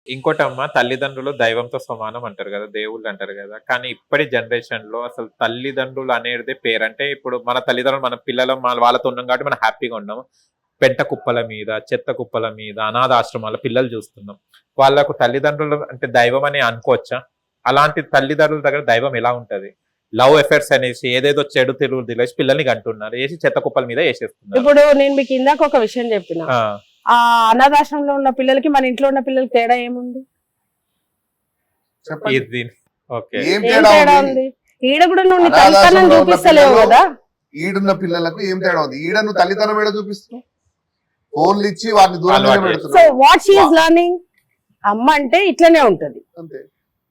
ఇంకోటమ్మా తల్లిదండ్రులు దైవంతో సమానం అంటారు కదా! దేవుళ్ళు అంటారు కదా! కానీ ఇప్పటి జనరేషన్‌లో అసలు తల్లిదండ్రులు అనేది పేరంటే ఇప్పుడు మన తల్లిదండ్రులు మన పిల్లలం వాళ్ళతో ఉన్నాం కాబట్టి మనం హ్యాపీగా ఉన్నాము. పెంట కుప్పల మీద, చెత్త కుప్పల మీద, అనాథాశ్రమాల పిల్లలు చూస్తున్నాం. వాళ్ళకు తల్లిదండ్రులు అంటే దైవం అని అనుకోవచ్చా? అలాంటి తల్లిదండ్రుల దగ్గర దైవం ఎలా ఉంటది? లవ్ అఫైర్స్ అనేసి ఏదేదో చెడు తిరుగుడు తెలిసి పిల్లల్ని కంటున్నారు. ఏసి చెత్త కుప్పల మీద ఏసేస్తున్నారు. ఇప్పుడు నేను మీకు ఇందాక ఒక విషయం చెప్పిన. ఆ! ఆ అనాథాశ్రమంలో ఉన్న పిల్లలకి మన ఇంట్లో ఉన్న పిల్లలకి తేడా ఏముంది? ఇది ఓకే. ఏం ఏం తేడా తేడా ఉంది? ఉంది? ఈడ కూడా నువ్వు నీ అనాథాశ్రమంలో తల్లిదండ్రులను ఉన్న చూపిస్తలేవు పిల్లలు కదా. ఈడున్న పిల్లలకు ఏం తేడా ఉంది? ఈడ నువ్వు తల్లిదండ్రులు ఏడ చూపిస్తున్నావు? ఫోన్లు ఇచ్చి వాటిని దూరంగా అలవాటు సో పెడుతున్నావు. What she is learning? అమ్మ అంటే ఇట్లనే ఉంటది. అంతే.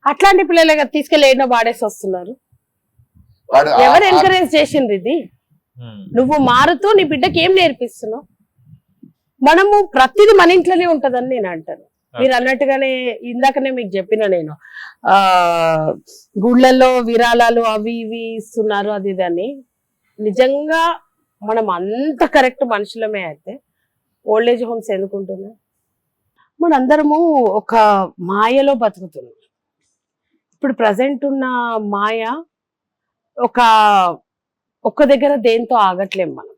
అట్లాంటి పిల్లలే కదా తీసుకెళ్లి ఏడో వాడేసి వస్తున్నారు. వాడు ఎవరు ఎంకరేజ్ చేసిండ్రు ఇది? హ్మ్. నువ్వు మారుతూ నీ బిడ్డకి ఏం నేర్పిస్తున్నావు? మనము ప్రతిదీ మన ఇంట్లోనే ఉంటదని నేను అంటాను. మీరు అన్నట్టుగానే ఇందాకనే మీకు చెప్పిన నేను గుళ్ళల్లో విరాళాలు అవి ఇవి ఇస్తున్నారు అది ఇది అని. నిజంగా మనం అంత కరెక్ట్ మనుషులమే అయితే ఓల్డేజ్ హోమ్స్ ఎందుకుంటున్నాయి? మనందరము ఒక మాయలో బతుకుతున్నాం. ఇప్పుడు ప్రజెంట్ ఉన్న మాయ ఒక్క దగ్గర దేంతో ఆగట్లేం మనం.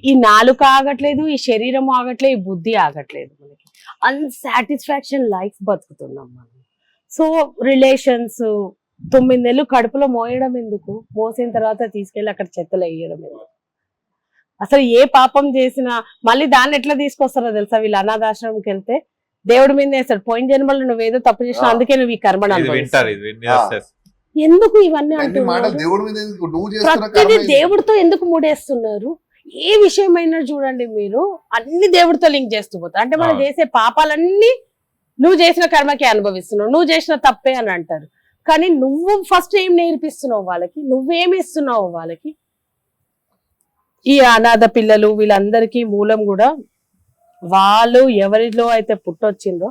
ఈ నాలుక ఆగట్లేదు, ఈ శరీరం ఆగట్లేదు, ఈ బుద్ధి ఆగట్లేదు. మనకి అన్సాటిస్ఫాక్షన్ లైఫ్ బతుకుతున్నాం మనం. సో రిలేషన్స్ 9 నెలలు కడుపులో మోయడం ఎందుకు? మోసిన తర్వాత తీసుకెళ్లి అక్కడ చెత్తలు వేయడం ఎందుకు? అసలు ఏ పాపం చేసినా మళ్ళీ దాన్ని ఎట్లా తీసుకొస్తారో తెలుసా? వీళ్ళు అనాథాశ్రమంకి వెళ్తే దేవుడి మీద వేస్తాడు, పోయిన జన్మలో నువ్వేదో తప్పు చేసినా అందుకే నువ్వు ఈ కర్మను అనుభవిస్తావు. ఎందుకు ఇవన్నీ అంటున్నారు? ప్రతిదీ దేవుడితో ఎందుకు మూడేస్తున్నారు? ఏ విషయమైనా చూడండి మీరు, అన్ని దేవుడితో లింక్ చేస్తూ పోతారు. అంటే మనం చేసే పాపాలన్నీ నువ్వు చేసిన కర్మకే అనుభవిస్తున్నావు, నువ్వు చేసిన తప్పే అని అంటారు. కానీ నువ్వు ఫస్ట్ ఏం నేర్పిస్తున్నావు వాళ్ళకి? నువ్వేమి ఇస్తున్నావు వాళ్ళకి? ఈ అనాథ పిల్లలు వీళ్ళందరికీ మూలం కూడా వాళ్ళు ఎవరిలో అయితే పుట్టొచ్చిందో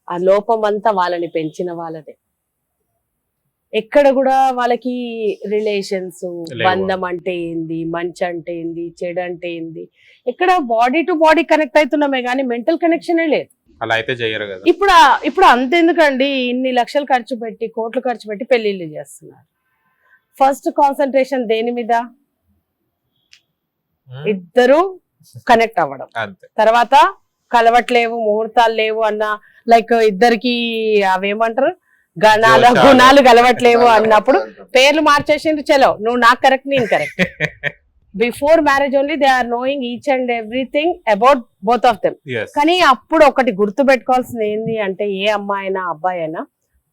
ఆ లోపం అంతా వాళ్ళని పెంచిన వాళ్ళదే. ఎక్కడ కూడా వాళ్ళకి రిలేషన్స్, బంధం అంటే ఏంది, మంచి అంటే ఏంది, చెడు అంటే ఏంది, ఎక్కడ బాడీ టు బాడీ కనెక్ట్ అవుతున్నామే కానీ మెంటల్ కనెక్షనే లేదు. అలా అయితే చేయరు కదా. ఇప్పుడు అంతెందుకండి, ఇన్ని లక్షలు ఖర్చు పెట్టి కోట్లు ఖర్చు పెట్టి పెళ్లిళ్ళు చేస్తున్నారు. ఫస్ట్ కాన్సన్ట్రేషన్ దేని మీద? ఇద్దరు కనెక్ట్ అవ్వడం. తర్వాత కలవట్లేవు, ముహూర్తాలు లేవు అన్న, లైక్ ఇద్దరికి అవేమంటారు గుణాలు కలవట్లేవు అన్నప్పుడు పేర్లు మార్చేసిండ్రు. చలో నువ్వు నాకు కరెక్ట్, నేను correct. Before marriage only they are knowing each and everything about both of them. కానీ అప్పుడు ఒకటి గుర్తు పెట్టుకోవాల్సింది ఏంది అంటే, ఏ అమ్మాయి అయినా అబ్బాయి అయినా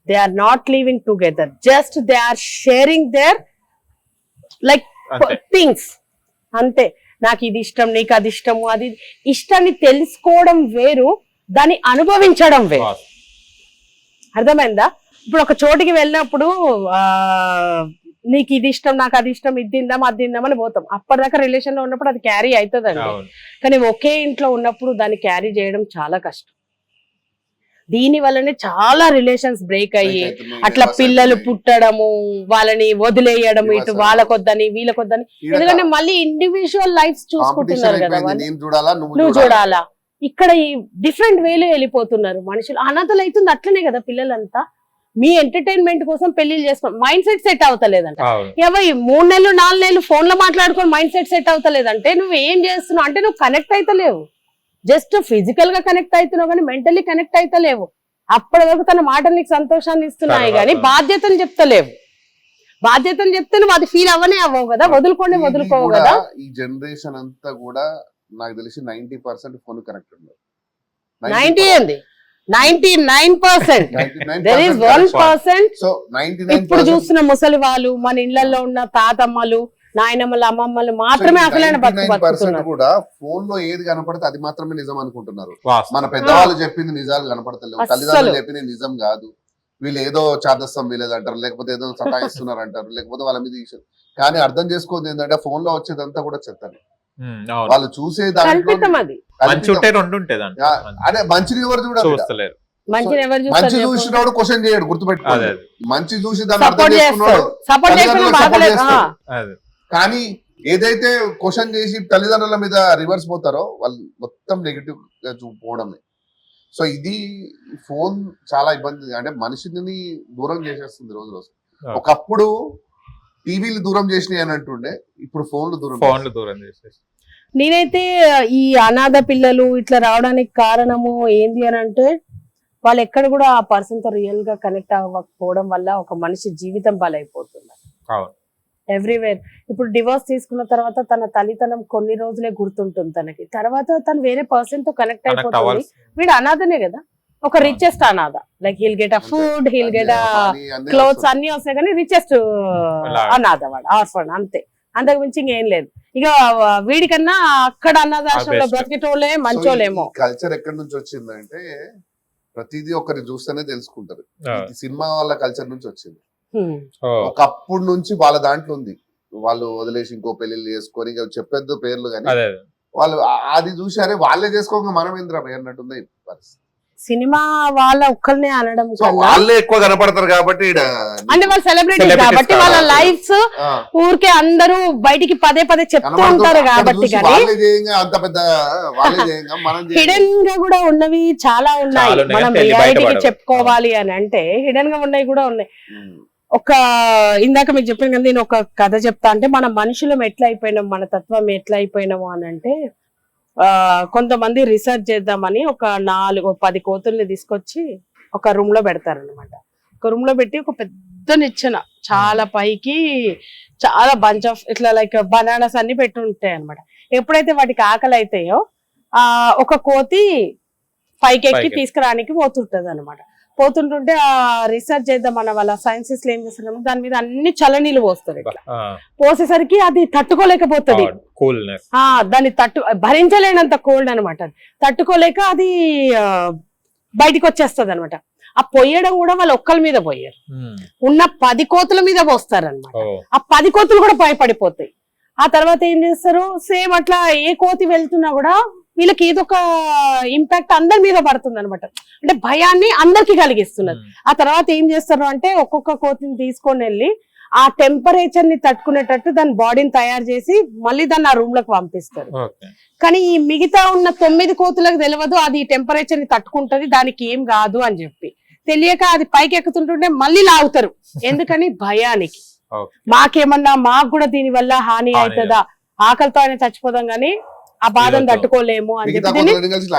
they are not living together, just they are sharing their like things. అంతే. నాకు ఇది ఇష్టం, నీకు అది ఇష్టము. అది ఇష్టాన్ని తెలుసుకోవడం వేరు, దాన్ని అనుభవించడం వేరు. అర్థమైందా? ఇప్పుడు ఒక చోటికి వెళ్ళినప్పుడు నీకు ఇది ఇష్టం, నాకు అది ఇష్టం, ఇది తిందాం అది తిందామని పోతాం. అప్పటిదాకా రిలేషన్ లో ఉన్నప్పుడు అది క్యారీ అవుతుందండి. కానీ ఒకే ఇంట్లో ఉన్నప్పుడు దాన్ని క్యారీ చేయడం చాలా కష్టం. దీని వల్లనే చాలా రిలేషన్స్ బ్రేక్ అయ్యి అట్లా పిల్లలు పుట్టడము, వాళ్ళని వదిలేయడము, ఇటు వాళ్ళకొద్దని వీళ్ళకొద్దని. ఎందుకంటే మళ్ళీ ఇండివిజువల్ లైఫ్ చూసుకుంటున్నారు కదా, నువ్వు చూడాలా. ఇక్కడ ఈ డిఫరెంట్ వేలో వెళ్ళిపోతున్నారు మనుషులు. అనాథలు అవుతుంది అట్లనే కదా. పిల్లలంతా మీ ఎంటర్టైన్మెంట్ కోసం పెళ్లిళ్ళు చేసుకో, మైండ్ సెట్ అవుతలేదంట. ఎవరు 3 నెలలు 4 నెలలు ఫోన్ లో మాట్లాడుకొని మైండ్ సెట్ అవుతలేదంటే నువ్వు ఏం చేస్తున్నావు అంటే నువ్వు కనెక్ట్ అవుతలేవు. జస్ట్ ఫిజికల్ గా కనెక్ట్ అవుతున్నావు కానీ మెంటల్లీ కనెక్ట్ అవుతలేవు. అప్పటి వరకు తన మాటలు నీకు సంతోషాన్ని ఇస్తున్నాయి కానీ బాధ్యతలు చెప్తలేవు. బాధ్యతలు చెప్తే నువ్వు అది ఫీల్ అవ్వవు కదా, వదులుకోవు కదా. ఈ జనరేషన్ అంతా కూడా నాకు తెలిసి 90% ఫోన్ కనెక్ట్ ఉన్నారు. 90 ఏంది 99%. There is 1%. ఇప్పుడు చూస్తున్న ముసలి వాళ్ళు, మన ఇళ్లలో ఉన్న తాతమ్మలు, నాయనమ్మలు, అమ్మమ్మలు మాత్రమే అసలైన బతుకుతున్నారు. కూడా ఫోన్ లో ఏది కనపడితే అది మాత్రమే నిజం అనుకుంటున్నారు. మన పెద్దవాళ్ళు చెప్పింది నిజాలు కనపడతలేవు, తల్లిదండ్రులు చెప్పింది నిజం కాదు. వీళ్ళు ఏదో చాదస్తం వీలేదు అంటారు, లేకపోతే ఏదో సతాయిస్తున్నారు అంటారు, లేకపోతే వాళ్ళ మీద ఇష్యూ. కానీ అర్థం చేసుకోవద్దు ఏంటంటే ఫోన్ లో వచ్చేదంతా కూడా చెప్తాను. వాళ్ళు చూసే దాంట్లో అదే మంచిని ఎవరు చూడలేరు. మంచి చూసినోడు క్వశ్చన్ చేయడు, గుర్తుపెట్టుకోండి. మంచి చూసి దాన్ని అర్థం చేసుకున్నాడు. కానీ ఏదైతే క్వశ్చన్ చేసి తల్లిదండ్రుల మీద రివర్స్ పోతారో వాళ్ళు మొత్తం నెగిటివ్ గా పోవడమే. సో ఇది ఫోన్ చాలా ఇబ్బంది, అంటే మనిషిని దూరం చేసేస్తుంది రోజు రోజు. ఒకప్పుడు టీవీలు దూరం చేసినాయి అని అంటుండే, ఇప్పుడు ఫోన్లు దూరం చేసేసి. నేనైతే ఈ అనాథ పిల్లలు ఇట్లా రావడానికి కారణము ఏంది అని అంటే, వాళ్ళు ఎక్కడ కూడా ఆ పర్సన్ తో రియల్ గా కనెక్ట్ అవ్వకపోవడం వల్ల ఒక మనిషి జీవితం బలైపోతుంది ఎవ్రీవేర్. ఇప్పుడు డివోర్స్ తీసుకున్న తర్వాత తన తల్లితనం కొన్ని రోజులే గుర్తుంటుంది తనకి, తర్వాత తను వేరే పర్సన్ తో కనెక్ట్ అయిపోతుంది. వీడు అనాథనే కదా, ఒక రిచెస్ట్ అనాథ. Like he'll get a food, heal get a clothes అన్ని వస్తాయి, కానీ రిచెస్ట్ అనాథ వాడు, ఆర్ఫన్, అంతే. అంతకు మించి ఇంకేం లేదు. ఇక వీడికన్నా అక్కడ అనాథాశ్రమంలో బ్రతికేటోళ్ళే మంచోళ్ళేమో. కల్చర్ ఎక్కడి నుంచి వచ్చిందంటే ప్రతిదీ ఒకరి చూస్తేనే తెలుసుకుంటారు. సినిమా వాళ్ళ కల్చర్ నుంచి వచ్చింది. ఒకప్పుడు నుంచి వాళ్ళ దాంట్లో ఉంది, వాళ్ళు వదిలేసి ఇంకో పెళ్లి చేసుకొని చెప్పేద్దు పేర్లు, కానీ వాళ్ళు అది చూసారే వాళ్ళే చేసుకోక మనం ఏంద్రా అన్నట్టుంది పరిస్థితి. సినిమా వాళ్ళ ఒక్కరినే అనడం వాళ్ళే ఎక్కువ కనపడతారు కాబట్టి, అంటే వాళ్ళు సెలబ్రిటీ కాబట్టి వాళ్ళ లైఫ్స్ ఊరికే అందరూ బయటికి పదే పదే చెప్తూ ఉంటారు కాబట్టి. అంత పెద్ద హిడెన్ గా కూడా ఉన్నవి చాలా ఉన్నాయి. మనం రియాలిటీకి చెప్పుకోవాలి అని అంటే హిడెన్ గా ఉన్నాయి కూడా ఉన్నాయి. ఒక ఇందాక మీకు చెప్పాను కదా, నేను ఒక కథ చెప్తా. అంటే మన మనుషులం ఎట్లా అయిపోయినాం, మన తత్వం ఎట్లా అయిపోయినాము అని అంటే, కొంతమంది రీసెర్చ్ చేద్దామని ఒక 4-10 కోతుల్ని తీసుకొచ్చి ఒక రూమ్ లో పెడతారనమాట. ఒక రూమ్ లో పెట్టి ఒక పెద్ద నిచ్చెన చాలా పైకి చాలా బంచ్ ఆఫ్ ఇట్లా లైక్ బనానాస్ అన్ని పెట్టి ఉంటాయి అనమాట. ఎప్పుడైతే వాటికి ఆకలి అయితాయో ఒక కోతి పైకి ఎక్కి తీసుకురానికి పోతుంటది అనమాట. పోతుంటుంటే ఆ రీసెర్చ్ చేద్దాం మన వాళ్ళ సైన్సిస్ట్ ఏం చేస్తారు, దాని మీద అన్ని చల్లనీళ్ళు పోస్తారు. ఇట్లా పోసేసరికి అది తట్టుకోలేకపోతుంది, దాన్ని భరించలేనంత కోల్డ్ అనమాట. తట్టుకోలేక అది బయటికి వచ్చేస్తుంది అనమాట. ఆ పొయ్యడం కూడా వాళ్ళు ఒక్కరి మీద పోయారు, ఉన్న 10 కోతుల మీద పోస్తారనమాట. ఆ 10 కోతులు కూడా భయపడిపోతాయి. ఆ తర్వాత ఏం చేస్తారు, సేమ్ అట్లా ఏ కోతి వెళ్తున్నా కూడా వీళ్ళకి ఏదో ఒక ఇంపాక్ట్ అందరి మీద పడుతుంది అనమాట. అంటే భయాన్ని అందరికి కలిగిస్తున్నది. ఆ తర్వాత ఏం చేస్తారు అంటే, ఒక్కొక్క కోతిని తీసుకొని వెళ్ళి ఆ టెంపరేచర్ ని తట్టుకునేటట్టు దాని బాడీని తయారు చేసి మళ్ళీ దాన్ని ఆ రూమ్ లోకి పంపిస్తారు. కానీ ఈ మిగతా ఉన్న 9 కోతులకు తెలియదు అది టెంపరేచర్ ని తట్టుకుంటది, దానికి ఏం కాదు అని చెప్పి. తెలియక అది పైకి ఎక్కుతుంటుంటే మళ్ళీ లాగుతారు. ఎందుకని? భయానికి. మాకేమన్నా మాకు కూడా దీని వల్ల హాని అవుతుందా, ఆకలితో అయినా చచ్చిపోదాం గానీ ఆ బాధను తట్టుకోలేము అని చెప్పి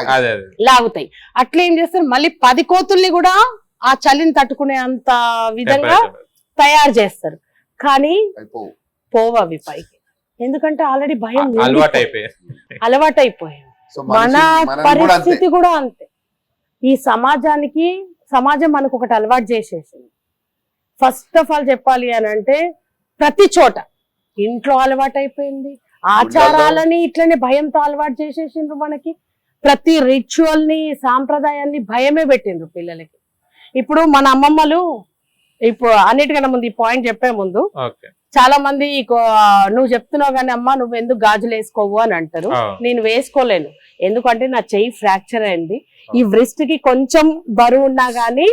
లాగుతాయి. అట్లా ఏం చేస్తారు, మళ్ళీ 10 కోతుల్ని కూడా ఆ చలిని తట్టుకునే అంత విధంగా తయారు చేస్తారు. కానీ పోవవి పైకి, ఎందుకంటే ఆల్రెడీ భయం అలవాటైపోయింది. మన పరిస్థితి కూడా అంతే. ఈ సమాజం మనకు ఒకటి అలవాటు చేసేసింది. ఫస్ట్ ఆఫ్ ఆల్ చెప్పాలి అని అంటే, ప్రతి చోట ఇంట్లో అలవాటు అయిపోయింది, ఆచారాలని ఇట్లనే భయంతో అలవాటు చేసేసిండ్రు. మనకి ప్రతి రిచువల్ ని, సాంప్రదాయాన్ని భయమే పెట్టిండ్రు పిల్లలకి. ఇప్పుడు మన అమ్మమ్మలు, ఇప్పుడు అన్నిటికన్నా ముందు ఈ పాయింట్ చెప్పే ముందు చాలా మంది నువ్వు చెప్తున్నావు కానీ అమ్మ నువ్వు ఎందుకు గాజులు వేసుకోవు అని అంటారు. నేను వేసుకోలేను, ఎందుకంటే నా చెయ్యి ఫ్రాక్చర్ అయింది. ఈ వ్రిస్ట్ కి కొంచెం బరువు ఉన్నా గానీ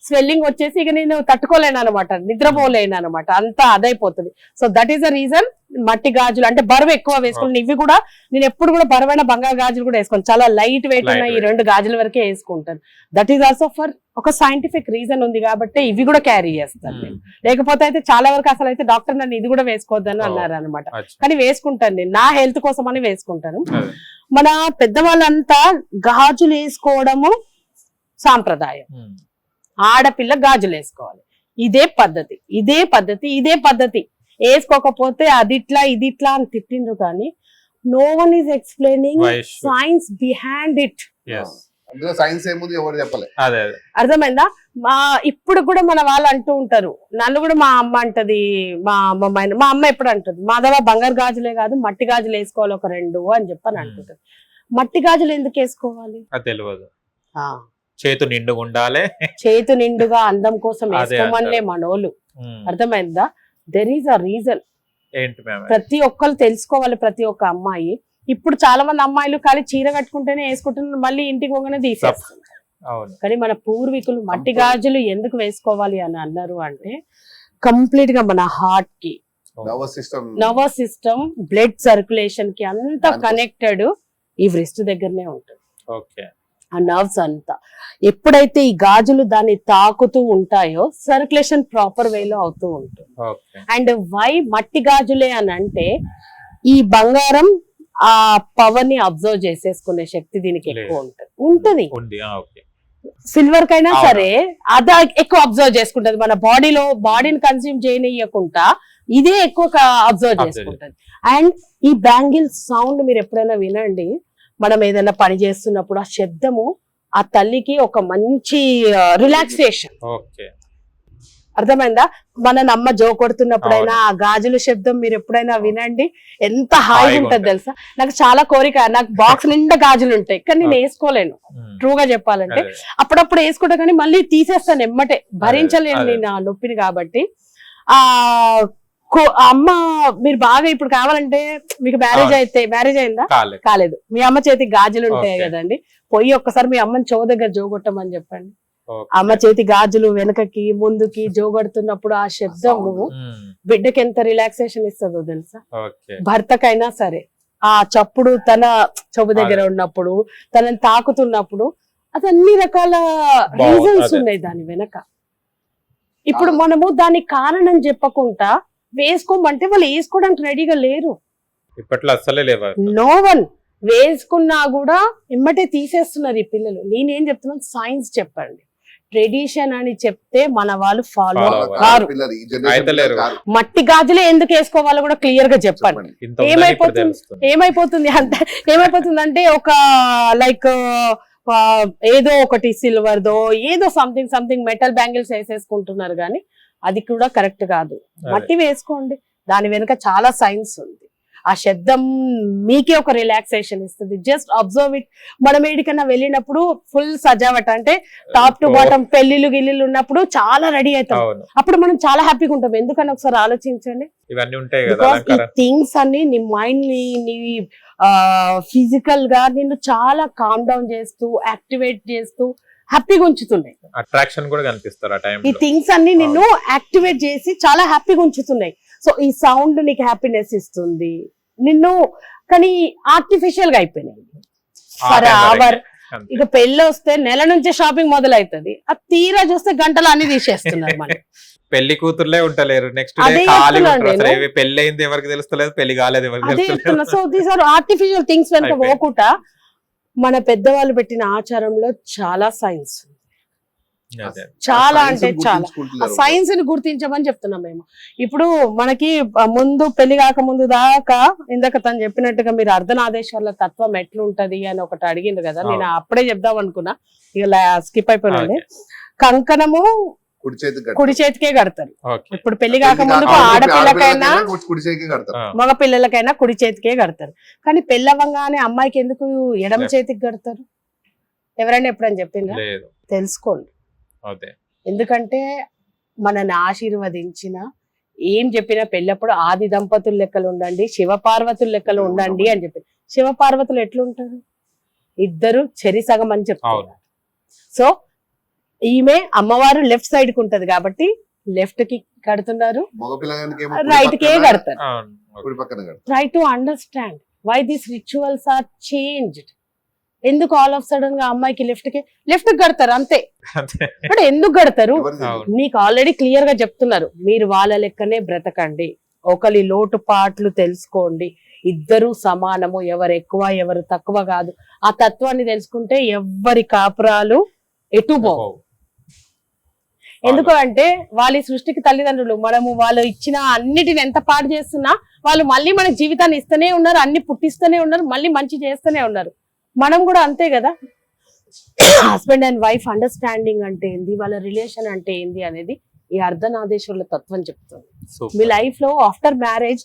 స్వెల్లింగ్ వచ్చేసి ఇక నేను తట్టుకోలేను అనమాట, నిద్రపోలేను అనమాట, అంతా అదైపోతుంది. So that is the reason మట్టి గాజులు అంటే బరువు ఎక్కువ వేసుకుని. ఇవి కూడా నేను ఎప్పుడు కూడా బరువైన బంగారు గాజులు కూడా వేసుకోను, చాలా లైట్ వెయిట్ ఉన్న ఈ 2 గాజుల వరకే వేసుకుంటాను. దట్ ఈస్ ఆల్సో ఫర్ ఒక సైంటిఫిక్ రీజన్ ఉంది కాబట్టి ఇవి కూడా క్యారీ చేస్తాను నేను. లేకపోతే అయితే చాలా వరకు అసలు అయితే డాక్టర్ నన్ను ఇది కూడా వేసుకోవద్దని అన్నారు అనమాట. కానీ వేసుకుంటాను నేను, నా హెల్త్ కోసం అని వేసుకుంటాను. మన పెద్దవాళ్ళంతా గాజులు వేసుకోవడము సాంప్రదాయం. ఆడపిల్ల గాజులు వేసుకోవాలి, ఇదే పద్ధతి. వేసుకోకపోతే అది ఇట్లా ఇది ఇట్లా అని తిట్టిండ్రు. కానీ no one is explaining science behind it. అర్థమైందా? ఇప్పుడు కూడా మన వాళ్ళు అంటూ ఉంటారు, నన్ను కూడా మా అమ్మ అంటది, మా అమ్మ ఎప్పుడు అంటది, మాధవ బంగారు గాజులే కాదు మట్టి గాజులు వేసుకోవాలి ఒక 2 అని చెప్పని అంటుంటది. మట్టి గాజులు ఎందుకు వేసుకోవాలి తెలియదు. చేతు నిండుగా ఉండాలి, చేతు నిండుగా అందం కోసం వేసుకోమనిలే మనోళ్ళు. అర్థమైందా? There is a reason. ప్రతి ఒక్కరు తెలుసుకోవాలి, ప్రతి ఒక్క అమ్మాయి. ఇప్పుడు చాలా మంది అమ్మాయిలు ఖాళీ చీర కట్టుకుంటేనే వేసుకుంటున్నారు, మళ్ళీ ఇంటికి పోగానే తీసేస్తున్నారు. కానీ మన పూర్వీకులు మట్టి గాజులు ఎందుకు వేసుకోవాలి అని అన్నారు అంటే, కంప్లీట్ గా మన హార్ట్ కి, నర్వస్ సిస్టమ్, బ్లడ్ సర్క్యులేషన్ కి అంతా కనెక్టెడ్ ఈ వ్రిస్ట్ దగ్గరనే ఉంటుంది. ఆ నర్వ్స్ అంతా. ఎప్పుడైతే ఈ గాజులు దాన్ని తాకుతూ ఉంటాయో సర్క్యులేషన్ ప్రాపర్ వేలో అవుతూ ఉంటుంది. ఓకే అండ్ వై మట్టి గాజులే అని అంటే ఈ బంగారం ఆ పవర్ ని అబ్జర్వ్ చేసేసుకునే శక్తి దీనికి ఎక్కువ ఉంటది. ఉంది ఓకే. సిల్వర్ కైనా అవునా. సరే అది ఎక్కువ అబ్జర్వ్ చేసుకుంటది, మన బాడీని కన్స్యూమ్ చేయనియకుండా ఇదే ఎక్కువ అబ్జర్వ్ చేసుకుంటది. అండ్ ఈ బ్యాంగిల్ సౌండ్ మీరు ఎప్పుడైనా వినండి, మనం ఏదైనా పని చేస్తున్నప్పుడు ఆ శబ్దము ఆ తల్లికి ఒక మంచి రిలాక్సేషన్. ఓకే అర్థమైందా? మన నమ్మ జో కొడుతున్నప్పుడైనా ఆ గాజుల శబ్దం మీరు ఎప్పుడైనా వినండి, ఎంత హాయిగా ఉంటది తెలుసా. నాకు చాలా కోరిక, నాకు బాక్స్ నిండా గాజులు ఉంటాయి కానీ నేను వేసుకోలేను ట్రూగా చెప్పాలంటే. అప్పుడప్పుడు వేసుకుంటా కానీ మళ్ళీ తీసేస్తాను ఎమ్మటే, భరించలేను నేను ఆ నొప్పిని. కాబట్టి ఆ అమ్మ మీరు బాగా ఇప్పుడు కావాలంటే మీకు మ్యారేజ్ అయిందా? కాలేదు. మీ అమ్మ చేతికి గాజులు ఉంటాయి కదండి, పోయి ఒక్కసారి మీ అమ్మని చెవు దగ్గర జోగొట్టమని చెప్పండి. అమ్మ చేతి గాజులు వెనకకి ముందుకి జోగొడుతున్నప్పుడు ఆ శబ్దము బిడ్డకి ఎంత రిలాక్సేషన్ ఇస్తుందో తెలుసా. భర్తకైనా సరే ఆ చప్పుడు తన చెవు దగ్గర ఉన్నప్పుడు, తనని తాకుతున్నప్పుడు, అది అన్ని రకాల రీజన్స్ ఉన్నాయి దాని వెనక. ఇప్పుడు మనము దానికి కారణం చెప్పకుండా వేసుకోమంటే వాళ్ళు వేసుకోవడానికి రెడీగా లేరు. ఇప్పట్లో అస్సలే లేవు. నో వన్ వేసుకున్నా కూడా ఎమ్మటే తీసేస్తున్నారు ఈ పిల్లలు. నేనేం చెప్తున్నాను, సైన్స్ చెప్పండి. ట్రెడిషన్ అని చెప్తే మన వాళ్ళు ఫాలో కారు. మట్టి గాజులే ఎందుకు వేసుకోవాలో కూడా క్లియర్ గా చెప్పండి. ఏమైపోతుంది అంటే ఒక లైక్ ఏదో ఒకటి సిల్వర్దో ఏదో సంథింగ్ మెటల్ బ్యాంగిల్స్ వేసేసుకుంటున్నారు కానీ అది కూడా కరెక్ట్ కాదు. మట్టి వేసుకోండి, దాని వెనుక చాలా సైన్స్ ఉంది. ఆ శబ్దం మీకే ఒక రిలాక్సేషన్ ఇస్తుంది. Just observe it. మనం ఏడికన్నా వెళ్ళినప్పుడు ఫుల్ సజావట్ అంటే టాప్ టు బాటమ్ గిల్లిలు ఉన్నప్పుడు చాలా రెడీ అవుతాం, అప్పుడు మనం చాలా హ్యాపీగా ఉంటాం. ఎందుకని ఒకసారి ఆలోచించండి. థింగ్స్ అన్ని నీ మైండ్ నీ ఫిజికల్ గా నిన్ను చాలా కామ్ డౌన్ చేస్తూ యాక్టివేట్ చేస్తూ హ్యాపీగా ఉంచుతున్నాయి. అట్రాక్షన్ కూడా కనిపిస్తారు ఆ టైంలో. ఈ థింగ్స్ అన్ని నిన్ను యాక్టివేట్ చేసి చాలా హ్యాపీగా ఉంచుతున్నాయి. సో ఈ సౌండ్ నీకు హ్యాపీనెస్ ఇస్తుంది నిన్ను, కానీ ఆర్టిఫిషియల్ గా అయిపోయినాయి ఫర్ అవర్. ఇక పెళ్ళి వస్తే నెల నుంచే షాపింగ్ మొదలవుతుంది, ఆ తీరా చూస్తే గంటలు అన్ని తీసేస్తున్నారు మన పెళ్లి కూతుర్లే ఉంటలేరు. నెక్స్ట్ పెళ్లి అయింది ఎవరికి తెలుస్తలేదు, పెళ్లి కాలేదు ఎవరికి తెలుస్తలేదు. So these are artificial things వెనక పోకుండా మన పెద్దవాళ్ళు పెట్టిన ఆచారంలో చాలా సైన్స్, చాలా అంటే చాలా సైన్స్ ని గుర్తించమని చెప్తున్నాం మేము. ఇప్పుడు మనకి ముందు పెళ్లి కాక ముందు దాకా ఇందాక తను చెప్పినట్టుగా మీరు అర్ధనాదేశ్వర్ల తత్వం ఎట్లుంటది అని ఒకటి అడిగింది కదా, నేను అప్పుడే చెప్దాం అనుకున్నా, ఇక స్కిప్ అయిపోయినండి. కంకణము కుడి చేతికే కడతారు. ఇప్పుడు పెళ్లి కాక ముందు ఆడపిల్లకైనా మగ పిల్లలకైనా కుడి చేతికే కడతారు. కానీ పెళ్ళవంగానే అమ్మాయికి ఎందుకు ఎడమ చేతికి కడతారు? ఎవరైనా ఎప్పుడని చెప్పిందా? తెలుసుకోండి. ఎందుకంటే మనని ఆశీర్వదించిన ఏం చెప్పినా పెళ్ళప్పుడు ఆది దంపతుల లెక్కలు ఉండండి, శివపార్వతుల లెక్కలు ఉండండి అని చెప్పి. శివపార్వతులు ఎట్లుంటారు? ఇద్దరు చెరి సగం అని చెప్తారు. సో ఈమె అమ్మవారు లెఫ్ట్ సైడ్ కి ఉంటది కాబట్టి లెఫ్ట్ కి కడుతున్నారు, రైట్ కే కడతారు. Try to understand why these rituals are changed. ఎందుకు ఆల్ ఆఫ్ సడన్ గా అమ్మాయికి లెఫ్ట్ కడతారు అంతే. బట్ ఎందుకు కడతారు నీకు ఆల్రెడీ క్లియర్ గా చెప్తున్నారు. మీరు వాళ్ళ లెక్కనే బ్రతకండి, ఒకరి లోటు పాట్లు తెలుసుకోండి, ఇద్దరు సమానము, ఎవరు ఎక్కువ ఎవరు తక్కువ కాదు. ఆ తత్వాన్ని తెలుసుకుంటే ఎవ్వరి కాపురాలు ఎటు పోవు. ఎందుకు అంటే వాళ్ళ సృష్టికి తల్లిదండ్రులు. మనము వాళ్ళు ఇచ్చిన అన్నిటిని ఎంత పాటు చేస్తున్నా వాళ్ళు మళ్ళీ మన జీవితాన్ని ఇస్తూనే ఉన్నారు, అన్ని పుట్టిస్తూనే ఉన్నారు, మళ్ళీ మంచి చేస్తూనే ఉన్నారు. మనం కూడా అంతే కదా. హస్బెండ్ అండ్ వైఫ్ అండర్స్టాండింగ్ అంటే ఏంది, వాళ్ళ రిలేషన్ అంటే ఏంది అనేది ఈ అర్ధనాదేశ్వర్ల తత్వం చెప్తుంది. మీ లైఫ్ లో after marriage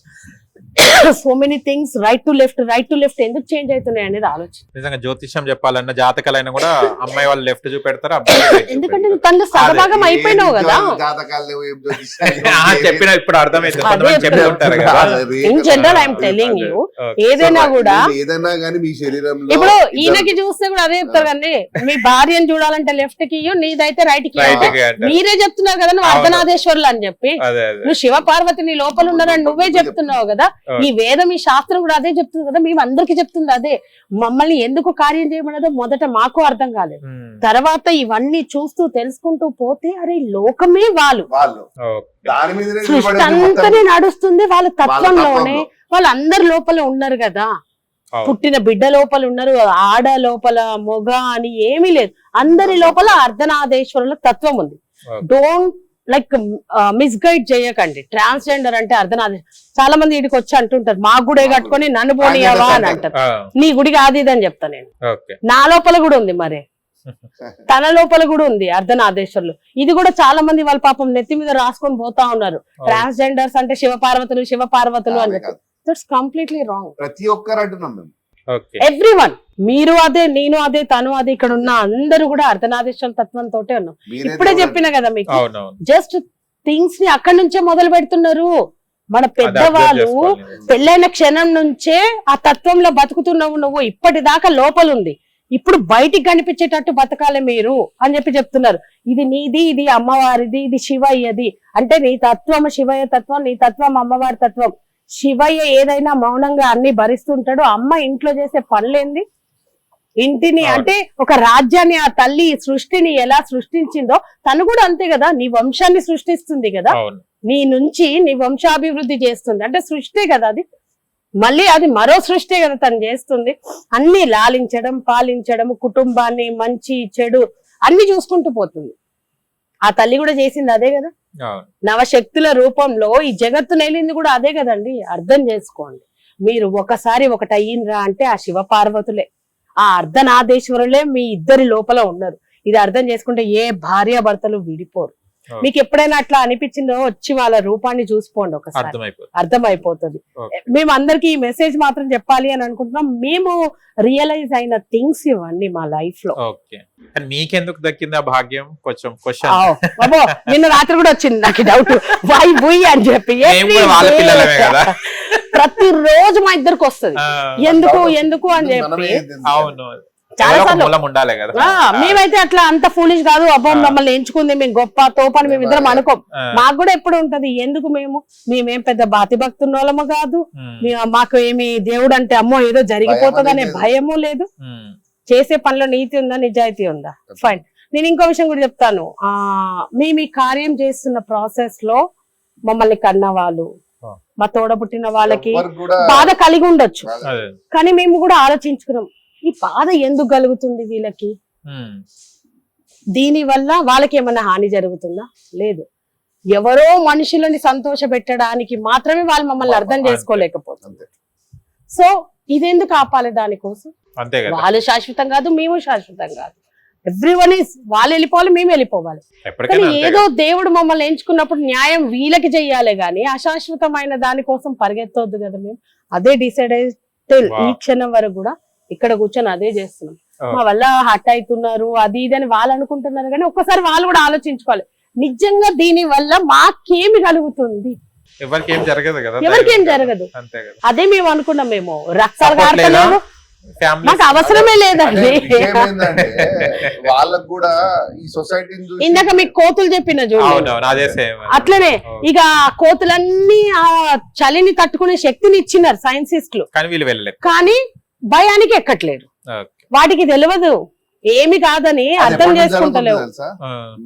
so many things right to left ఎందుకు చేంజ్ అవుతున్నాయి అనేది ఆలోచన. నిజంగా జ్యోతిష్యం చెప్పాలన్నా జాతకాలైనా కూడా అమ్మాయి వాళ్ళు లెఫ్ట్ చూపెడతారు, అబ్బాయి ఎందుకంటే నువ్వు తనలో సగభాగం అయిపోయినావు కదా. చెప్పిన ఇప్పుడు అర్థమైంది చెప్తుంటారు కదా. In general I'm telling you, ఏదైనా కూడా మీ శరీరంలో ఇప్పుడు ఈయనకి చూస్తే కూడా అదే చెప్తారు కానీ మీ భార్యను చూడాలంటే లెఫ్ట్ కి నీదైతే రైట్ కి. మీరే చెప్తున్నారు కదా నువ్వు అర్ధనాదేశ్వర్లు అని చెప్పి, నువ్వు శివ పార్వతి నీ లోపల ఉన్నారని నువ్వే చెప్తున్నావు కదా. ఈ వేదం, ఈ శాస్త్రం కూడా అదే చెప్తుంది కదా, మేము అందరికి చెప్తుంది అదే. మమ్మల్ని ఎందుకు కార్యం చేయమన్నదో మొదట మాకు అర్థం కాలేదు. తర్వాత ఇవన్నీ చూస్తూ తెలుసుకుంటూ పోతే అరే లోకమే వాళ్ళు దాని మీద సృష్టి అంతనే నడుస్తుంది వాళ్ళ తత్వంలోనే. వాళ్ళందరి లోపల ఉన్నారు కదా, పుట్టిన బిడ్డ లోపల ఉన్నారు, ఆడ లోపల మొగ అని ఏమీ లేదు, అందరి లోపల అర్ధనాదేశ్వరుల తత్వం ఉంది. డోంట్ లైక్ మిస్గైడ్ చేయకండి. ట్రాన్స్జెండర్ అంటే అర్ధనాదేశ్వర. చాలా మంది ఇడికి వచ్చి అంటుంటారు మా గుడే కట్టుకొని నన్ను పోనీయవా అని అంటారు. నీ గుడి కాదు ఇది అని చెప్తా నేను. నా లోపల కూడా ఉంది, మరి తన లోపల కూడా ఉంది అర్ధనాదేశ్వరులు. ఇది కూడా చాలా మంది వాళ్ళ పాపం నెత్తి మీద రాసుకొని పోతా ఉన్నారు. ట్రాన్స్జెండర్స్ అంటే శివపార్వతులు శివపార్వతులు అని చెప్పి. That's completely wrong. ప్రతి ఒక్కరు అంటున్నాం మేము, ఎవ్రీవన్. మీరు అదే, నేను అదే, తను అదే. ఇక్కడ ఉన్న అందరూ కూడా అర్ధనాదేశ్వర తత్వంతో ఉన్నాం. ఇప్పుడే చెప్పిన కదా మీకు, జస్ట్ థింగ్స్ ని అక్కడి నుంచే మొదలు పెడుతున్నారు. మన పెద్దవాళ్ళు పెళ్ళైన క్షణం నుంచే ఆ తత్వంలో బతుకుతున్నావు నువ్వు, ఇప్పటిదాకా లోపల ఉంది, ఇప్పుడు బయటికి కనిపించేటట్టు బతకాలి మీరు అని చెప్పి చెప్తున్నారు. ఇది నీది, ఇది అమ్మవారిది, ఇది శివయ్యది. అంటే నీ తత్వం శివయ్య తత్వం, నీ తత్వం అమ్మవారి తత్వం. శివయ్య ఏదైనా మౌనంగా అన్ని భరిస్తుంటాడు. అమ్మ ఇంట్లో చేసే పనులేంది, ఇంటిని అంటే ఒక రాజ్యాన్ని ఆ తల్లి సృష్టిని ఎలా సృష్టించిందో తను కూడా అంతే కదా, నీ వంశాన్ని సృష్టిస్తుంది కదా, నీ నుంచి నీ వంశాభివృద్ధి చేస్తుంది. అంటే సృష్టి కదా అది, మళ్ళీ అది మరో సృష్టి కదా తను చేస్తుంది. అన్ని లాలించడం, పాలించడం, కుటుంబాన్ని మంచి చెడు అన్ని చూసుకుంటూ పోతుంది. ఆ తల్లి కూడా చేసింది అదే కదా, నవశక్తుల రూపంలో ఈ జగత్తు నెలింది కూడా అదే కదండి. అర్థం చేసుకోండి. మీరు ఒకసారి ఒకటి అయ్యిండ్రా అంటే ఆ శివ పార్వతులే, ఆ అర్ధనాదేశ్వరులే మీ ఇద్దరి లోపల ఉన్నారు. ఇది అర్థం చేసుకుంటే ఏ భార్య భర్తలు విడిపోరు. మీకు ఎప్పుడైనా అట్లా అనిపించిందో వచ్చి వాళ్ళ రూపాన్ని చూసుకోండి, ఒకసారి అర్థమైపోతుంది. మేము అందరికి ఈ మెసేజ్ మాత్రం చెప్పాలి అని అనుకుంటున్నాం. మేము రియలైజ్ అయిన థింగ్స్ ఇవన్నీ మా లైఫ్ లో. మీకెందుకు దక్కింది ఆ భాగ్యం? కొంచెం బాబో నిన్న రాత్రి కూడా వచ్చింది నాకు డౌట్, వై బుయ్ అని చెప్పి. ప్రతిరోజు మా ఇద్దరికి వస్తుంది, ఎందుకు ఎందుకు అని చెప్పి. మేమైతే అట్లా అంత ఫూలిష్ కాదు, అబ్బా మమ్మల్ని ఎంచుకుంది మేము గొప్ప తోపని మేము ఇద్దరం అనుకోం. మాకు కూడా ఎప్పుడు ఉంటది ఎందుకు, మేమేం పెద్ద బాతి భక్తున్న వాళ్ళము కాదు, మాకు ఏమి దేవుడు అంటే అమ్మో ఏదో జరిగిపోతుంది అనే భయము లేదు. చేసే పనిలో నీతి ఉందా, నిజాయితీ ఉందా, ఫైన్. నేను ఇంకో విషయం కూడా చెప్తాను. మేము ఈ కార్యం చేస్తున్న ప్రాసెస్ లో మమ్మల్ని కన్న వాళ్ళు, మా తోడబుట్టిన వాళ్ళకి బాధ కలిగి ఉండొచ్చు, కానీ మేము కూడా ఆలోచించుకున్నాం ఈ బాధ ఎందుకు కలుగుతుంది వీళ్ళకి, దీని వల్ల వాళ్ళకి ఏమన్నా హాని జరుగుతుందా, లేదు. ఎవరో మనుషులని సంతోష పెట్టడానికి మాత్రమే వాళ్ళు మమ్మల్ని అర్థం చేసుకోలేకపోతుంది. సో ఇదెందుకు ఆపాలి దానికోసం? వాళ్ళు శాశ్వతం కాదు, మేము శాశ్వతం కాదు. ఎవ్రీవన్ ఈస్, వాళ్ళు వెళ్ళిపోవాలి, మేము వెళ్ళిపోవాలి. కానీ ఏదో దేవుడు మమ్మల్ని ఎంచుకున్నప్పుడు న్యాయం వీళ్ళకి చెయ్యాలి గాని అశాశ్వతమైన దానికోసం పరిగెత్తవద్దు కదా. మేము అదే డిసైడ్ అయితే ఈ క్షణం వరకు కూడా ఇక్కడ కూర్చొని అదే చేస్తున్నాం. మా వల్ల హట్ అవుతున్నారు అది ఇది అని వాళ్ళు అనుకుంటున్నారు, కానీ ఒక్కసారి వాళ్ళు కూడా ఆలోచించుకోవాలి, నిజంగా దీని వల్ల మాకేమి కలుగుతుంది. ఎవరికేం జరగదు కదా, ఎవరికేం జరగదు. అదే మేము అనుకున్నాం. మేము రక్తాలు కారతలేవు, మాకు అవసరమే లేదండి. వాళ్ళకు కూడా ఈ సొసైటీ ఇందాక మీకు కోతులు చెప్పిన చూడండి, అట్లనే ఇక కోతులన్నీ ఆ చలిని తట్టుకునే శక్తిని ఇచ్చినారు సైంటిస్టులు, కానీ భయానికి ఎక్కట్లేరు. వాటికి తెలియదు ఏమి కాదని, అర్థం చేసుకుంటలేవు.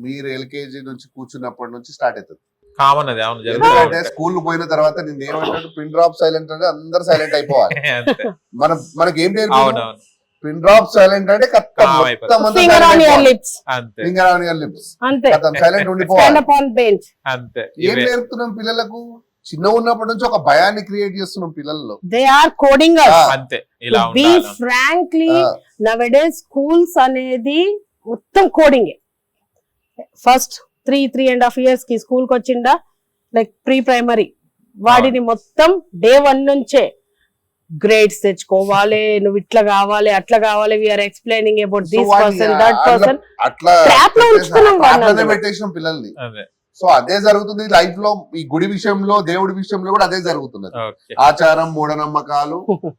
మీరు ఎల్కేజీ నుంచి కూర్చున్నప్పటి నుంచి స్టార్ట్ అవుతుంది కామన్. అది స్కూల్ పోయిన తర్వాత నేను ఏమంటాడు, పిన్ డ్రాప్ సైలెంట్ అంటే అందరు సైలెంట్ అయిపోవాలి. మనకి ఏం నేర్పించారు, పిన్ డ్రాప్ సైలెంట్ అంటే ఫింగర్ ఆన్ యువర్ లిప్స్, అంతే సైలెంట్ ఉండిపోవాలి. ఏం నేర్పుతున్నాం పిల్లలకు? చిన్న ఉన్నప్పటి నుంచి ఒక భయాన్ని క్రియేట్ చేస్తున్నాం పిల్లల్లో. దే ఆర్ కోడింగ్ అంతే. బీ ఫ్రాంక్లీ నవడేస్ స్కూల్స్ అనేది మొత్తం కోడింగే. ఫస్ట్ 3.5 years కి స్కూల్ కి వచ్చిండా, లైక్ ప్రీ ప్రైమరీ, వాడిని మొత్తం డే 1 నుంచే గ్రేడ్స్ తెచ్చుకోవాలి, నువ్వు ఇట్లా కావాలి అట్లా కావాలి, we are explaining about this person that person, trap లో ఉంచుకున్నాం పిల్లల్ని. సో అదే జరుగుతుంది లైఫ్ లో. ఈ గుడి విషయంలో, దేవుడి విషయంలో కూడా అదే జరుగుతున్నది. ఆచారం, మూఢనమ్మకాలు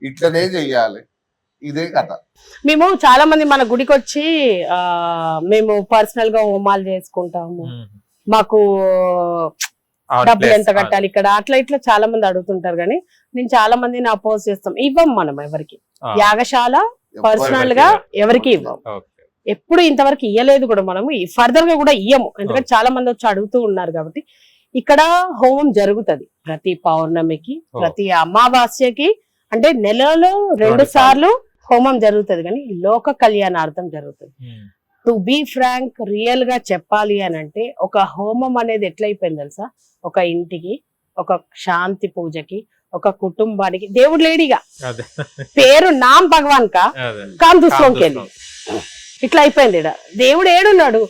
ఇట్లనే చెయ్యాలి, ఇదే కథ. మేము చాలా మంది మన గుడికి వచ్చి మేము పర్సనల్ గా హోమాలు చేసుకుంటాము, మాకు డబ్బులు ఎంత కట్టాలి ఇక్కడ, అట్లా ఇట్లా చాలా మంది అడుగుతుంటారు. కానీ నేను చాలా మందిని అపోజ్ చేస్తాం, ఇవ్వం మనం ఎవరికి. యాగశాల పర్సనల్ గా ఎవరికి ఇవ్వం, ఎప్పుడు ఇంతవరకు ఇయ్యలేదు కూడా, మనము ఫర్దర్ గా కూడా ఇయ్యము. ఎందుకంటే చాలా మంది వచ్చి అడుగుతూ ఉన్నారు కాబట్టి. ఇక్కడ హోమం జరుగుతది ప్రతి పౌర్ణమికి, ప్రతి అమావాస్యకి, అంటే నెలలో 2 సార్లు హోమం జరుగుతుంది. కానీ లోక కళ్యాణార్థం జరుగుతుంది. టు బీ ఫ్రాంక్, రియల్ గా చెప్పాలి అని అంటే ఒక హోమం అనేది ఎట్లయిపోయింది తెలుసా, ఒక ఇంటికి, ఒక శాంతి పూజకి, ఒక కుటుంబానికి, దేవుడు లేడిగా పేరు నామ్ భగవాన్ కా కామ్ దుస్లోకెళ్ళి ఇట్లా అయిపోయింది. దేవుడు ఏడున్నాడు,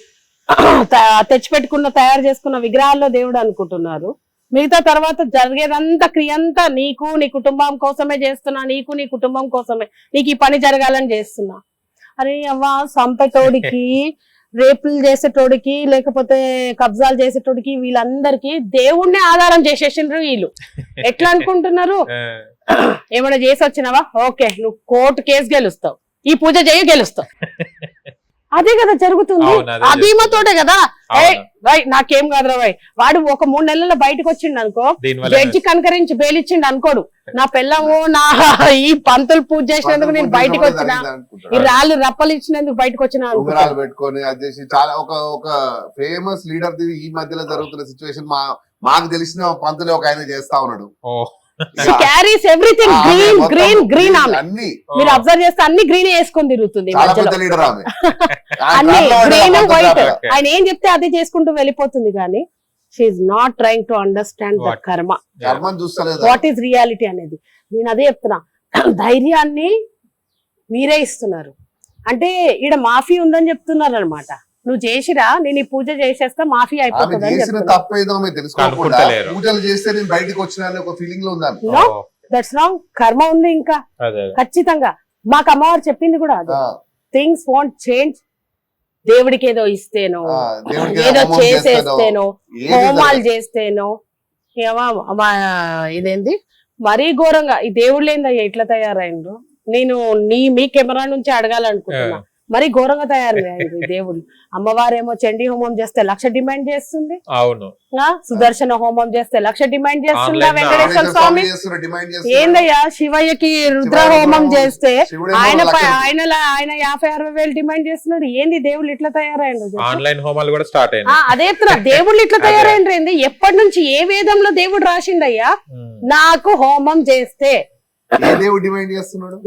తెచ్చిపెట్టుకున్న తయారు చేసుకున్న విగ్రహాల్లో దేవుడు అనుకుంటున్నారు. మిగతా తర్వాత జరిగేదంతా క్రియంతా నీకు నీ కుటుంబం కోసమే చేస్తున్నా, నీకు నీ కుటుంబం కోసమే, నీకు ఈ పని జరగాలని చేస్తున్నా. అరే అవ్వ, సంపేటోడికి, రేపులు చేసేటోడికి, లేకపోతే కబ్జాలు చేసేటోడికి, వీళ్ళందరికీ దేవుణ్ణి ఆధారం చేసేసిండ్రు వీళ్ళు. ఎట్లా అనుకుంటున్నారు, ఏమైనా చేసి వచ్చినావా, ఓకే నువ్వు కోర్టు కేసు గెలుస్తావు, ఈ పూజ చేయి గెలుస్తావు. అదే కదా జరుగుతుంది. ఆ ధీమతోటే కదా, నాకేం కాదురా వై, వాడు ఒక 3 నెలల్లో బయటకు వచ్చిండు అనుకో, జడ్జి కనకరించి బెయిలిచ్చిండు అనుకోడు, నా పిల్లము నా ఈ పంతులు పూజ చేసినందుకు నేను బయటకు వచ్చిన, ఈ రాళ్ళు రప్పలు ఇచ్చినందుకు బయటకు వచ్చిన పెట్టుకొని అది చాలా ఒక ఫేమస్ లీడర్ ఈ మధ్యలో జరుగుతున్న సిచ్యువేషన్ మాకు తెలిసిన పంతులు ఒక ఆయన చేస్తా ఉన్నాడు. She carries everything green ఆమె. మీరు అబ్జర్వ్ చేస్తే అన్ని గ్రీన్ వేసుకొని తిరుగుతుంది, అన్ని గ్రీన్ వైట్. ఆయన ఏం చెప్తే అది చేసుకుంటూ వెళ్ళిపోతుంది. కానీ she's not trying to understand the karma, what is reality అనేది. నేను అదే చెప్తున్నా, ధైర్యాన్ని మీరే ఇస్తున్నారు. అంటే ఈడ మాఫీ ఉందని చెప్తున్నారు అనమాట. నువ్వు చేసిరా, నేను ఈ పూజ చేసేస్తా మాఫీ అయిపోతుంది. That's wrong. కర్మ ఉంది ఇంకా ఖచ్చితంగా. మాకు అమ్మవారు చెప్పింది కూడా అదే, థింగ్స్ వాంట్ చేంజ్. దేవుడికి ఏదో ఇస్తేనో, ఏదో చేసేస్తేనో, హోమాలు చేస్తేనో, ఇదేంది మరీ ఘోరంగా. ఈ దేవుళ్ళు ఏందయ్యా ఇట్లా తయారైండ్రు, నేను మీ కెమెరా నుంచి అడగాలనుకుంటున్నా. మరి ఘోరంగా తయారయ్యారు దేవుడు. అమ్మవారేమో చండీ హోమం చేస్తే 1,00,000 డిమాండ్ చేస్తుంది, అవును, సుదర్శన హోమం చేస్తే 1,00,000 డిమాండ్ చేస్తుందా వెంకటేశ్వర స్వామి. ఏందయ్యా శివయ్యకి రుద్ర హోమం చేస్తే ఆయన 50,000-60,000 డిమాండ్ చేస్తున్నాడు. ఏంది దేవుళ్ళు ఇట్లా తయారైండ్రు, అదే దేవుళ్ళు ఇట్లా తయారైండ్రు. ఏంది ఎప్పటి నుంచి ఏ వేదంలో దేవుడు రాసిండయ్యా, నాకు హోమం చేస్తే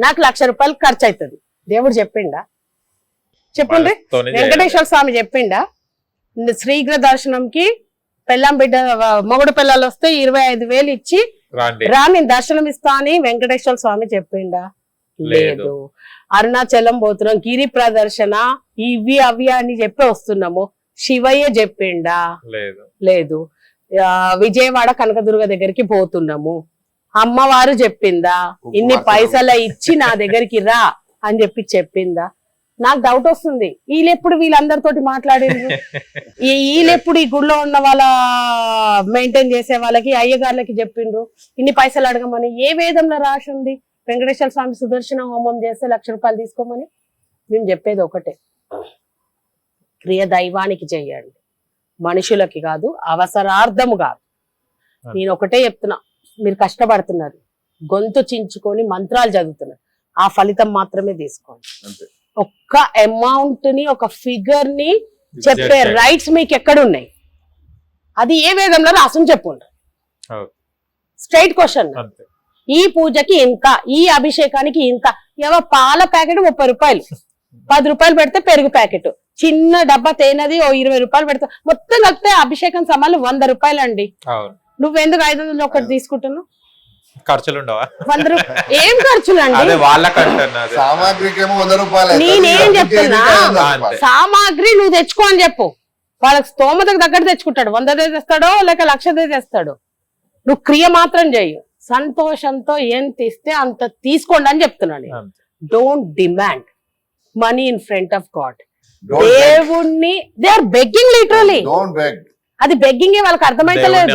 నాకు 1,00,000 రూపాయలు ఖర్చు అవుతుంది, దేవుడు చెప్పిండా? చెప్పండి, వెంకటేశ్వర స్వామి చెప్పిండా? శ్రీగ్ర దర్శనంకి పెళ్ళాం బిడ్డ మొగుడు పిల్లలు వస్తే 25,000 ఇచ్చి రా నేను దర్శనం ఇస్తా అని వెంకటేశ్వర స్వామి చెప్పిండా? లేదు. అరుణాచలం పోతున్నాం, గిరి ప్రదర్శన, ఇవి అవి అని చెప్పి వస్తున్నాము, శివయ్య చెప్పిండా? లేదు. విజయవాడ కనకదుర్గ దగ్గరికి పోతున్నాము, అమ్మవారు చెప్పిందా? ఇన్ని పైసలు ఇచ్చి నా దగ్గరికి రా అని చెప్పి చెప్పిందా? నాకు డౌట్ వస్తుంది, వీళ్ళెప్పుడు వీళ్ళందరితోటి మాట్లాడిండ్రు, వీళ్ళెప్పుడు ఈ గుడిలో ఉన్న వాళ్ళ మెయింటైన్ చేసే వాళ్ళకి అయ్యగారులకి చెప్పిండ్రు ఇన్ని పైసలు అడగమని? ఏ వేదంలో రాసి ఉంది వెంకటేశ్వర స్వామి సుదర్శన హోమం చేస్తే 1,00,000 రూపాయలు తీసుకోమని? మేము చెప్పేది ఒకటే, క్రియ దైవానికి చెయ్యండి, మనుషులకి కాదు, అవసరార్థము కాదు. నేను ఒకటే చెప్తున్నా, మీరు కష్టపడుతున్నారు, గొంతు చించుకొని మంత్రాలు చదువుతున్నారు, ఆ ఫలితం మాత్రమే తీసుకోండి. ఒక్క అమౌంట్ ని, ఒక ఫిగర్ ని చెప్పే రైట్స్ మీకు ఎక్కడ ఉన్నాయి? అది ఏ వేదంలో రాసుని చెప్పుండ్రు. Straight question. ఈ పూజకి ఇంత, ఈ అభిషేకానికి ఇంత. పాల ప్యాకెట్ 30 రూపాయలు, 10 రూపాయలు పెడితే పెరుగు ప్యాకెట్, చిన్న డబ్బా తేనది 20 రూపాయలు పెడితే, మొత్తం కలిపితే అభిషేకం సామాన్లు 100 రూపాయలు అండి. నువ్వెందుకు 500 ఒకటి తీసుకుంటున్నావు? ఖర్చులు ఉండవా? ఏం ఖర్చులు అండి, నేనేం చెప్తున్నా, సామాగ్రి నువ్వు తెచ్చుకో అని చెప్పు, వాళ్ళకి స్తోమతకు దగ్గర తెచ్చుకుంటాడు. 100 తెస్తాడో లేక 1,00,000 తెస్తాడో, నువ్వు క్రియ మాత్రం చేయు. సంతోషంతో ఎంత ఇస్తే అంత తీసుకోండి అని చెప్తున్నాను. Don't demand money in front of God. దేవుణ్ణి దే ఆర్ బెగ్గింగ్, లిటరలీ అది బెగ్గింగే, వాళ్ళకి అర్థమైతలేదు.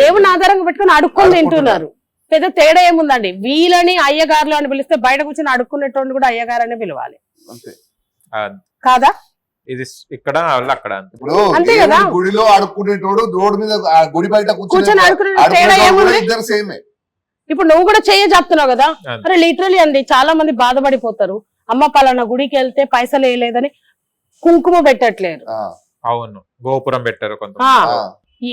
దేవుని ఆధారంగా పెట్టుకుని అడుక్కొని తింటున్నారు. పెద్ద తేడా ఏముందండి? వీళ్ళని అయ్యగారులు అని పిలిస్తే బయట కూర్చొని అడుక్కునేటోడిని కూడా అయ్యగారు అని పిలవాలి కాదా? ఇది ఇక్కడ వాళ్ళు అక్కడ అంతే. ఇప్పుడు అంతే కదా. దేవుడి గుడిలో ఆడుకునేటోడు రోడ్డు మీద ఆ గుడి బయట కూర్చొని ఆడుకునే తేడా ఏముంది? ఇద్దరు సేమే. ఇప్పుడు నువ్వు కూడా చెప్తున్నావు కదా, అంతే. అరే లిటరలీ అండి చాలా మంది బాధపడిపోతారు. అమ్మ పలానా గుడికి వెళ్తే పైసలు వేయలేదని కుంకుమ పెట్టట్లేరు. అవును, గోపురం పెట్టారు కొంత.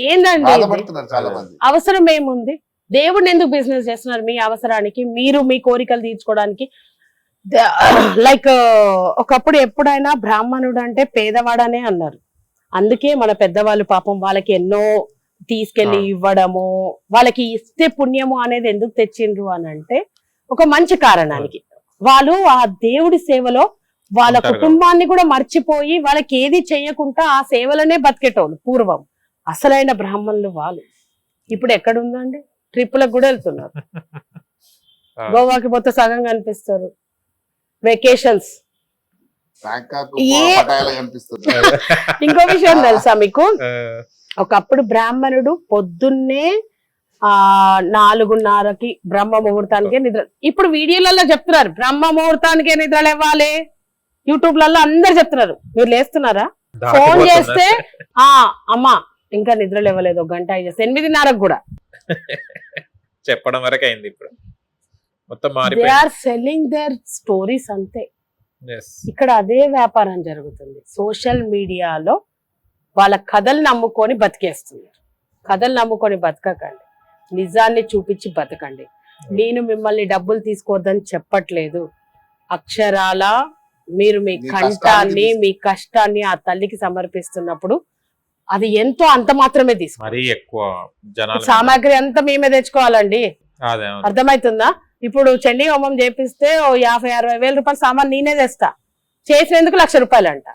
ఏందండి ఇది? బాధపడుతున్నారు చాలా మంది. అవసరం ఏముంది? దేవుడిని ఎందుకు బిజినెస్ చేస్తున్నారు? మీ అవసరానికి, మీరు మీ కోరికలు తీర్చుకోవడానికి. లైక్ ఒకప్పుడు ఎప్పుడైనా బ్రాహ్మణుడు అంటే పేదవాడనే అన్నారు. అందుకే మన పెద్దవాళ్ళు పాపం వాళ్ళకి ఎన్నో తీసుకెళ్లి ఇవ్వడము, వాళ్ళకి ఇస్తే పుణ్యము అనేది ఎందుకు తెచ్చిండ్రు అని అంటే ఒక మంచి కారణానికి. వాళ్ళు ఆ దేవుడి సేవలో వాళ్ళ కుటుంబాన్ని కూడా మర్చిపోయి వాళ్ళకి ఏది చెయ్యకుండా ఆ సేవలనే బతికేటోళ్ళు పూర్వం. అసలైన బ్రాహ్మణులు వాళ్ళు. ఇప్పుడు ఎక్కడుందండి? ట్రిప్పులకు కూడా వెళ్తున్నారు. గోవాకి పోతే సగం కనిపిస్తారు. వెకేషన్స్. ఇంకో విషయం తెలుసా మీకు? ఒకప్పుడు బ్రాహ్మణుడు పొద్దున్నే 4:30కి బ్రహ్మ ముహూర్తానికే నిద్ర. ఇప్పుడు వీడియోలలో చెప్తున్నారు బ్రహ్మ ముహూర్తానికే నిద్ర లేవాలి. యూట్యూబ్లలో అందరు చెప్తున్నారు. మీరు లేస్తున్నారా? ఫోన్ చేస్తే అమ్మా ఇంకా నిద్ర లేవలేదు, 1 గంట అయ్యేసి 8:30కు కూడా చెప్పడం వరకు అయింది. ఇప్పుడు మొత్తం they are selling their stories అంతే. ఇక్కడ అదే వ్యాపారం జరుగుతుంది. సోషల్ మీడియాలో వాళ్ళ కథలు నమ్ముకొని బతికేస్తున్నారు. కథలు నమ్ముకొని బతకకండి, నిజాన్ని చూపించి బతకండి. నేను మిమ్మల్ని డబ్బులు తీసుకోవద్దని చెప్పట్లేదు. అక్షరాల మీరు మీ కంఠాన్ని, మీ కష్టాన్ని ఆ తల్లికి సమర్పిస్తున్నప్పుడు అది ఎంతో అంత మాత్రమే తీసుకో. మరీ ఎక్కువ జనాలు సామాగ్రి అంతా మేమే తెచ్చుకోవాలండి. అర్థమవుతుందా? ఇప్పుడు చండీ హోమం చేపిస్తే 50-60 వేల రూపాయలు సామాన్ నేనే తెస్తా. చేసినందుకు 1,00,000 రూపాయలు అంట.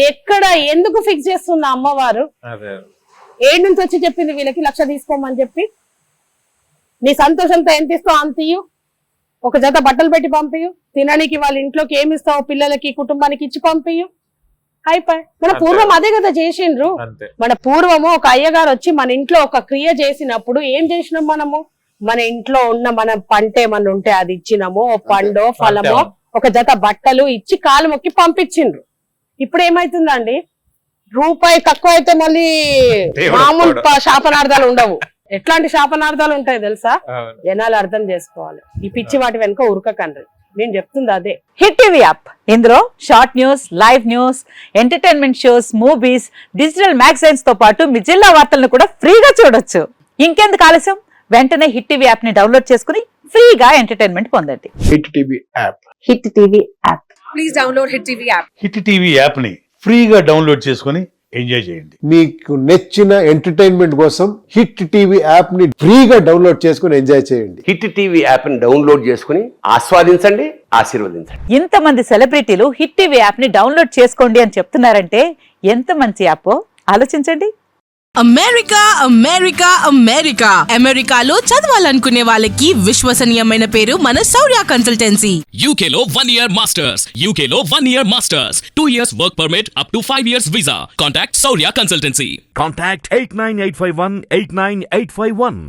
ఎక్కడ ఎందుకు ఫిక్స్ చేస్తున్నా అమ్మవారు? ఏడు నుంచి వచ్చి చెప్పింది వీళ్ళకి 1,00,000 తీసుకోమని చెప్పి. నీ సంతోషంతో ఎంత ఇస్తావు అంత ఇయ్యు. ఒక జత బట్టలు పెట్టి పంపియు. తినడానికి వాళ్ళ ఇంట్లోకి ఏమి ఇస్తావు పిల్లలకి, కుటుంబానికి ఇచ్చి పంపియు. అయిపోయి. మన పూర్వం అదే కదా చేసిండ్రు. మన పూర్వము ఒక అయ్యగారు వచ్చి మన ఇంట్లో ఒక క్రియ చేసినప్పుడు ఏం చేసినాం మనము? మన ఇంట్లో ఉన్న మన పంట ఏమన్నా ఉంటే అది ఇచ్చినాము, పండో ఫలమో ఒక జత బట్టలు ఇచ్చి కాలు మొక్కి పంపించిండ్రు. ఇప్పుడు ఏమైతుందండి? రూపాయి తక్కువ అయితే మళ్ళీ మామూలు శాపనార్థాలు ఉండవు. ఎట్లాంటి శాపనార్థాలు ఉంటాయి తెలుసా? జనాలు అర్థం చేసుకోవాలి. ఈ పిచ్చి వాటి వెనుక ఉరకకండ్రి. నేను చెప్తుంది అదే. హిట్ టీవీ యాప్, ఇందులో short news, live news, entertainment shows, movies, digital magazines తో పాటు మీ జిల్లా వార్తలను కూడా ఫ్రీగా చూడొచ్చు. ఇంకెందుకు ఆలస్యం? వెంటనే హిట్ టీవీ యాప్ ని డౌన్లోడ్ చేసుకుని ఫ్రీగా ఎంటర్టైన్మెంట్ పొందండి. Hit TV app. Hit TV app. Please download hit TV app. Hit TV app ని ఫ్రీగా డౌన్లోడ్ చేసుకుని ఎంజాయ్ చేయండి. మీకు నచ్చిన ఎంటర్టైన్మెంట్ కోసం హిట్ టీవీ యాప్ ని ఫ్రీగా డౌన్లోడ్ చేసుకుని ఎంజాయ్ చేయండి. హిట్ టీవీ యాప్ ని డౌన్లోడ్ చేసుకుని ఆస్వాదించండి, ఆశీర్వదించండి. ఇంతమంది సెలబ్రిటీలు హిట్ టీవీ యాప్ ని డౌన్లోడ్ చేసుకోండి అని చెప్తున్నారంటే ఎంత మంచి యాప్ ఆలోచించండి. అమెరికా అమెరికా అమెరికా అమెరికాలో చదవాలనుకునే వాళ్ళకి విశ్వసనీయమైన పేరు మన శౌర్య కన్సల్టెన్సీ. UK లో 1 year masters, UK లో 1 year masters, 2 years work permit up to 5 years visa. Contact Saurya Consultancy. Contact 89851 89851.